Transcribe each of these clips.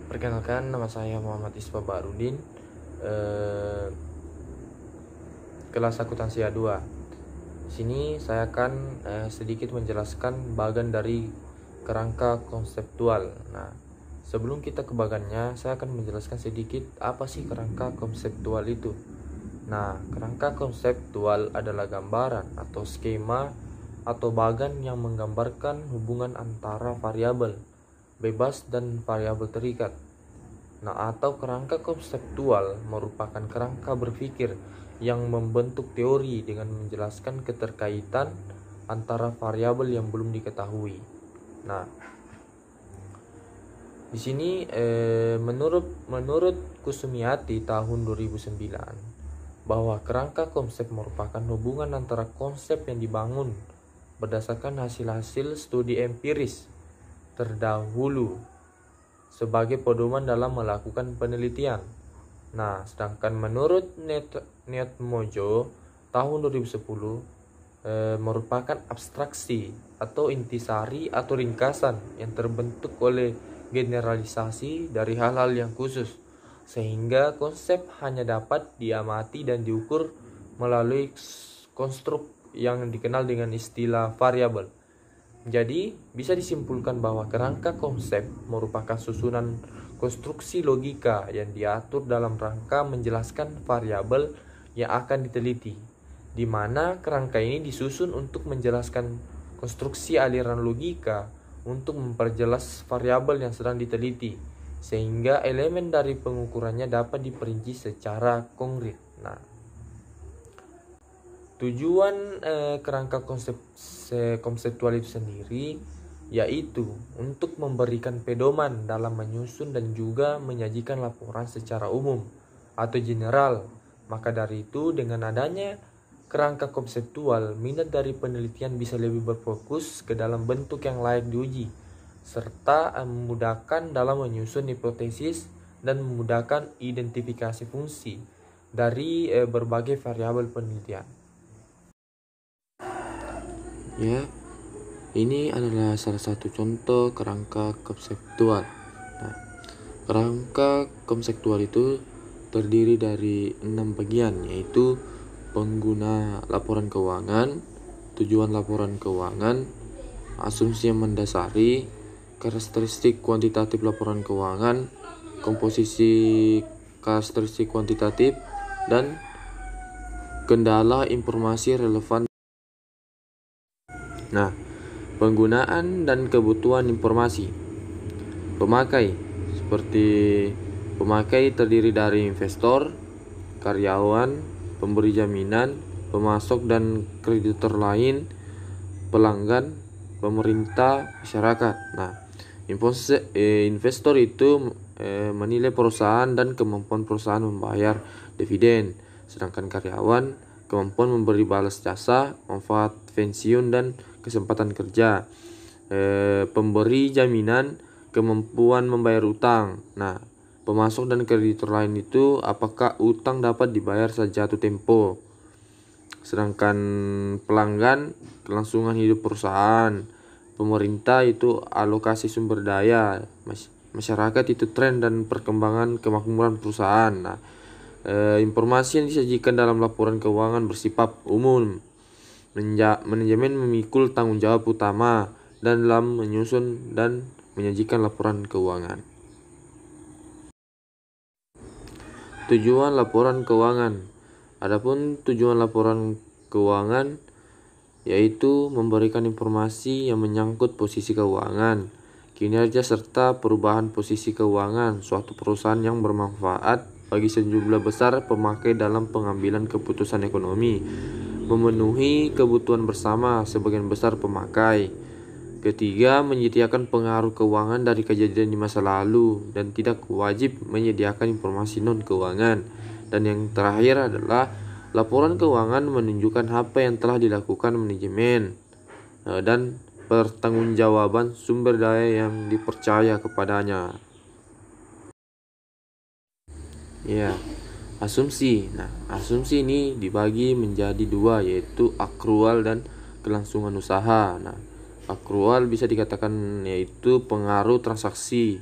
Perkenalkan, nama saya Muhammad Isfa Barudin, kelas akuntansi A2. Di sini saya akan sedikit menjelaskan bagian dari kerangka konseptual. Nah, sebelum kita ke bagiannya, saya akan menjelaskan sedikit apa sih kerangka konseptual itu. Nah, kerangka konseptual adalah gambaran atau skema atau bagian yang menggambarkan hubungan antara variabel bebas dan variabel terikat. Nah, atau kerangka konseptual merupakan kerangka berpikir yang membentuk teori dengan menjelaskan keterkaitan antara variabel yang belum diketahui. Nah, di sini menurut Kusumiati tahun 2009 bahwa kerangka konsep merupakan hubungan antara konsep yang dibangun berdasarkan hasil-hasil studi empiris terdahulu sebagai pedoman dalam melakukan penelitian. Nah, sedangkan menurut Netmojo tahun 2010 merupakan abstraksi atau intisari atau ringkasan yang terbentuk oleh generalisasi dari hal-hal yang khusus, sehingga konsep hanya dapat diamati dan diukur melalui konstruk yang dikenal dengan istilah variabel. Jadi, bisa disimpulkan bahwa kerangka konsep merupakan susunan konstruksi logika yang diatur dalam rangka menjelaskan variabel yang akan diteliti, di mana kerangka ini disusun untuk menjelaskan konstruksi aliran logika untuk memperjelas variabel yang sedang diteliti, sehingga elemen dari pengukurannya dapat diperinci secara konkret. Nah, tujuan kerangka konseptual itu sendiri yaitu untuk memberikan pedoman dalam menyusun dan juga menyajikan laporan secara umum atau general. Maka dari itu, dengan adanya kerangka konseptual, minat dari penelitian bisa lebih berfokus ke dalam bentuk yang layak diuji, serta memudahkan dalam menyusun hipotesis dan memudahkan identifikasi fungsi dari berbagai variabel penelitian. Ya, ini adalah salah satu contoh kerangka konseptual. Nah, kerangka konseptual itu terdiri dari 6 bagian, yaitu pengguna laporan keuangan, tujuan laporan keuangan, asumsi yang mendasari, karakteristik kuantitatif laporan keuangan, komposisi karakteristik kuantitatif, dan kendala informasi relevan. Nah, penggunaan dan kebutuhan informasi. Pemakai, seperti pemakai terdiri dari investor, karyawan, pemberi jaminan, pemasok dan kreditur lain, pelanggan, pemerintah, masyarakat. Nah, investor itu menilai perusahaan dan kemampuan perusahaan membayar dividen, sedangkan karyawan kemampuan memberi balas jasa, manfaat pensiun dan kesempatan kerja. Pemberi jaminan kemampuan membayar utang. Nah, pemasok dan kreditur lain itu apakah utang dapat dibayar sejatuh tempo. Sedangkan pelanggan kelangsungan hidup perusahaan. Pemerintah itu alokasi sumber daya. Masyarakat itu tren dan perkembangan kemakmuran perusahaan. Nah, informasi yang disajikan dalam laporan keuangan bersifat umum. Manajemen memikul tanggung jawab utama dalam menyusun dan menyajikan laporan keuangan. Tujuan laporan keuangan. Adapun tujuan laporan keuangan yaitu memberikan informasi yang menyangkut posisi keuangan, kinerja serta perubahan posisi keuangan suatu perusahaan yang bermanfaat bagi sejumlah besar pemakai dalam pengambilan keputusan ekonomi, memenuhi kebutuhan bersama sebagian besar pemakai. Ketiga, menyediakan pengaruh keuangan dari kejadian di masa lalu dan tidak wajib menyediakan informasi non-keuangan. Dan yang terakhir adalah laporan keuangan menunjukkan apa yang telah dilakukan manajemen dan pertanggungjawaban sumber daya yang dipercaya kepadanya. Ya, asumsi. Nah, asumsi ini dibagi menjadi dua, yaitu akrual dan kelangsungan usaha. Nah, akrual bisa dikatakan yaitu pengaruh transaksi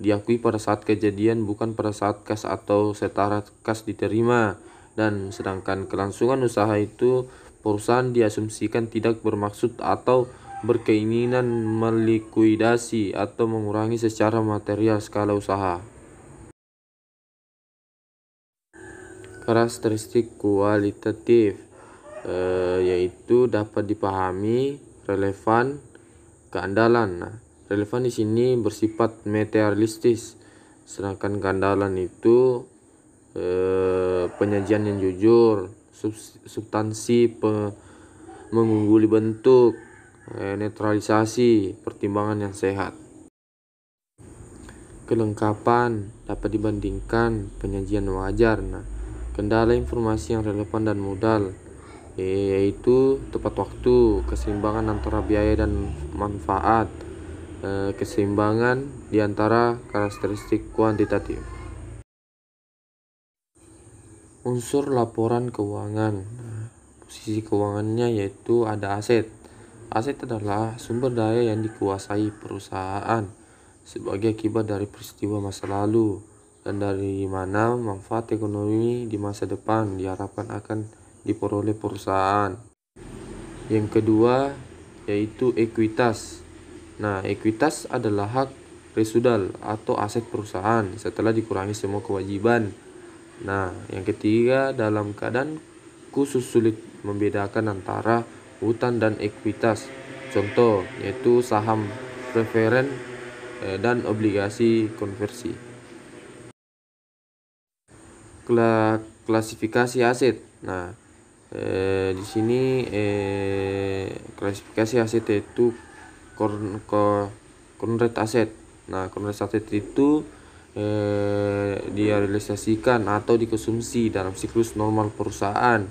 diakui pada saat kejadian, bukan pada saat kas atau setara kas diterima. Dan sedangkan kelangsungan usaha itu perusahaan diasumsikan tidak bermaksud atau berkeinginan melikuidasi atau mengurangi secara material skala usaha. Karakteristik kualitatif yaitu dapat dipahami, relevan, keandalan. Nah, relevan di sini bersifat materialistis, sedangkan keandalan itu penyajian yang jujur, substansi, mengungguli bentuk, netralisasi, pertimbangan yang sehat. Kelengkapan dapat dibandingkan, penyajian wajar. Nah, kendala informasi yang relevan dan modal yaitu tepat waktu, keseimbangan antara biaya dan manfaat, keseimbangan di antara karakteristik kuantitatif. Unsur laporan keuangan. Posisi keuangannya yaitu ada aset. Aset adalah sumber daya yang dikuasai perusahaan sebagai akibat dari peristiwa masa lalu dan dari mana manfaat ekonomi di masa depan diharapkan akan diperoleh perusahaan. Yang kedua yaitu ekuitas. Nah, ekuitas adalah hak residual atau aset perusahaan setelah dikurangi semua kewajiban. Nah, yang ketiga, dalam keadaan khusus sulit membedakan antara hutang dan ekuitas. Contoh yaitu saham preferen dan obligasi konversi. Klasifikasi aset. Nah, di sini klasifikasi aset yaitu concrete aset. Nah, concrete aset itu direalisasikan atau dikonsumsi dalam siklus normal perusahaan.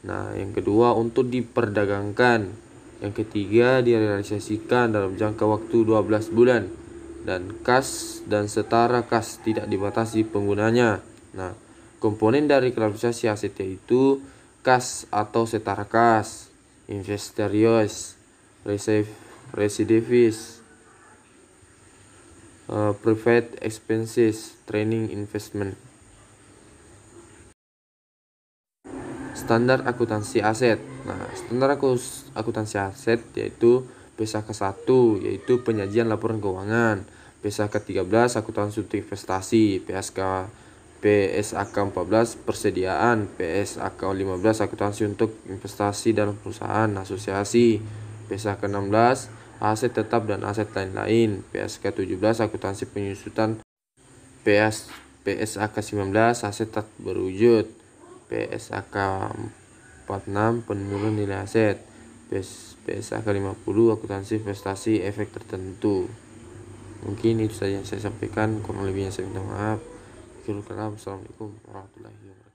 Nah, yang kedua untuk diperdagangkan. Yang ketiga direalisasikan dalam jangka waktu 12 bulan. Dan kas dan setara kas tidak dibatasi penggunanya. Nah, komponen dari klasifikasi aset yaitu kas atau setara kas, investerius, residivis, private expenses, training investment. Standar akuntansi aset. Nah, standar akuntansi aset yaitu PSAK 1 yaitu penyajian laporan keuangan, PSAK 13 akuntansi untuk investasi, PSAK 14 persediaan, PSAK 15 akuntansi untuk investasi dalam perusahaan asosiasi, PSAK 16 aset tetap dan aset lain-lain, PSAK 17 akuntansi penyusutan, PSAK 19 aset tak berwujud, PSAK 46 penurunan nilai aset, PSAK 50 akuntansi investasi efek tertentu. Mungkin itu saja yang saya sampaikan, kurang lebihnya saya minta maaf. Assalamualaikum warahmatullahi wabarakatuh.